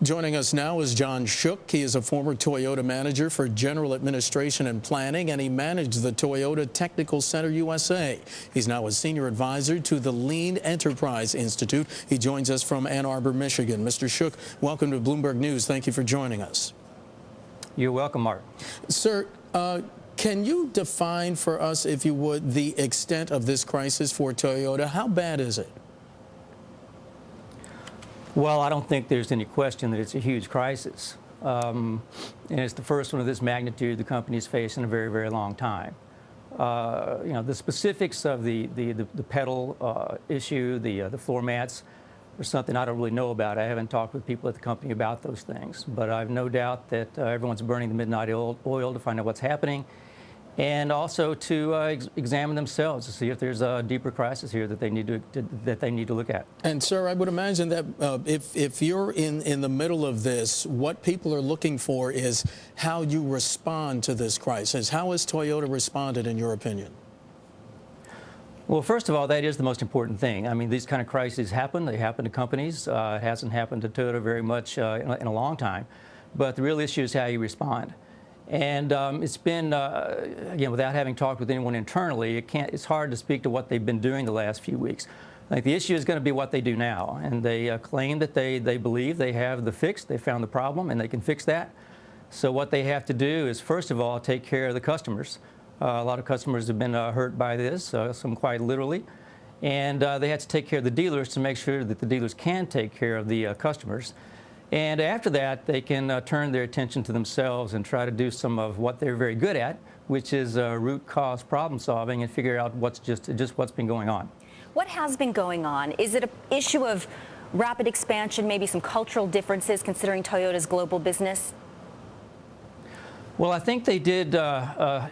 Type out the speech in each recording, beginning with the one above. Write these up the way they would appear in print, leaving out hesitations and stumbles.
Joining us now is John Shook. He is a former Toyota manager for General Administration and Planning, and he managed the Toyota Technical Center USA. He's now a senior advisor to the Lean Enterprise Institute. He joins us from Ann Arbor, Michigan. Mr. Shook, welcome to Bloomberg News. Thank you for joining us. You're welcome, Mark. Sir, can you define for us, if you would, the extent of this crisis for Toyota? How bad is it? Well, I don't think there's any question that it's a huge crisis. And it's the first one of this magnitude the company's faced in a very, very long time. The specifics of the pedal issue, the floor mats, are something I don't really know about. I haven't talked with people at the company about those things. But I've no doubt that everyone's burning the midnight oil to find out what's happening, and also to examine themselves to see if there's a deeper crisis here that they need to look at. And sir, I would imagine that if you're in the middle of this, what people are looking for is how you respond to this crisis. How has Toyota responded, in your opinion? Well, first of all, that is the most important thing. I mean, these kind of crises happen. They happen to companies. It hasn't happened to Toyota very much in a long time. But the real issue is how you respond. And it's been, again, without having talked with anyone internally, it's hard to speak to what they've been doing the last few weeks. I think the issue is going to be what they do now. And they claim that they believe they have the fix, they found the problem, and they can fix that. So what they have to do is, first of all, take care of the customers. A lot of customers have been hurt by this, some quite literally. And they have to take care of the dealers to make sure that the dealers can take care of the customers. And after that, they can turn their attention to themselves and try to do some of what they're very good at, which is root cause problem solving, and figure out what's what's been going on. What has been going on? Is it an issue of rapid expansion, maybe some cultural differences considering Toyota's global business? Well, I think they did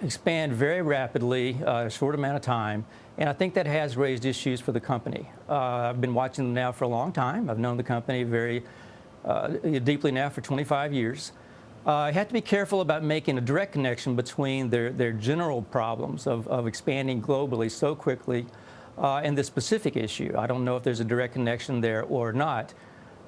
expand very rapidly in a short amount of time, and I think that has raised issues for the company. I've been watching them now for a long time. I've known the company very deeply now for 25 years. I have to be careful about making a direct connection between their general problems of expanding globally so quickly and this specific issue. I don't know if there's a direct connection there or not.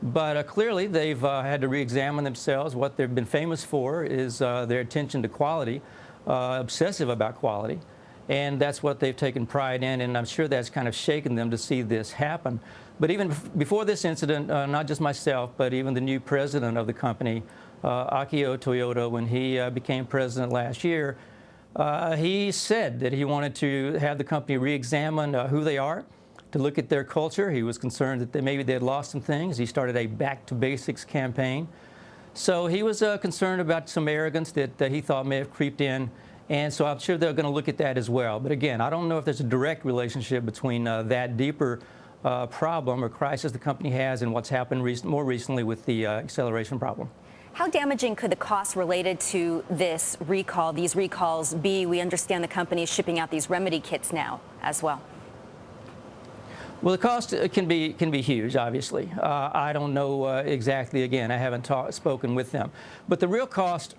But clearly, they've had to re-examine themselves. What they've been famous for is their attention to quality, obsessive about quality. And that's what they've taken pride in, and I'm sure that's kind of shaken them to see this happen. But even before this incident, not just myself, but even the new president of the company, Akio Toyoda, when he became president last year, he said that he wanted to have the company re-examine who they are, to look at their culture. He was concerned that maybe they had lost some things. He started a back to basics campaign. So he was concerned about some arrogance that he thought may have creeped in. And so I'm sure they're going to look at that as well. But again, I don't know if there's a direct relationship between that deeper problem or crisis the company has and what's happened more recently with the acceleration problem. How damaging could the costs related to this recall, these recalls, be? We understand the company is shipping out these remedy kits now as well. Well, the cost can be huge, obviously. I don't know exactly. Again, I haven't spoken with them. But the real costs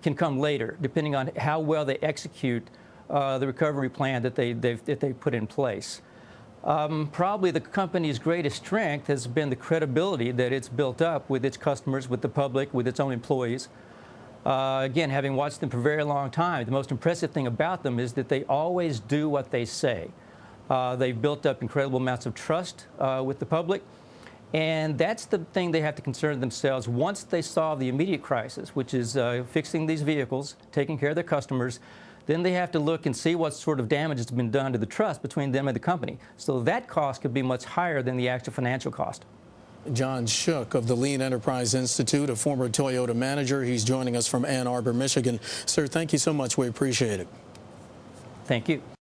can come later, depending on how well they execute the recovery plan that they've put in place. Probably the company's greatest strength has been the credibility that it's built up with its customers, with the public, with its own employees. Again, having watched them for a very long time, the most impressive thing about them is that they always do what they say. They've built up incredible amounts of trust with the public, and that's the thing they have to concern themselves. Once they solve the immediate crisis, which is fixing these vehicles, taking care of their customers, then they have to look and see what sort of damage has been done to the trust between them and the company. So that cost could be much higher than the actual financial cost. John Shook of the Lean Enterprise Institute, a former Toyota manager. He's joining us from Ann Arbor, Michigan. Sir, thank you so much. We appreciate it. Thank you.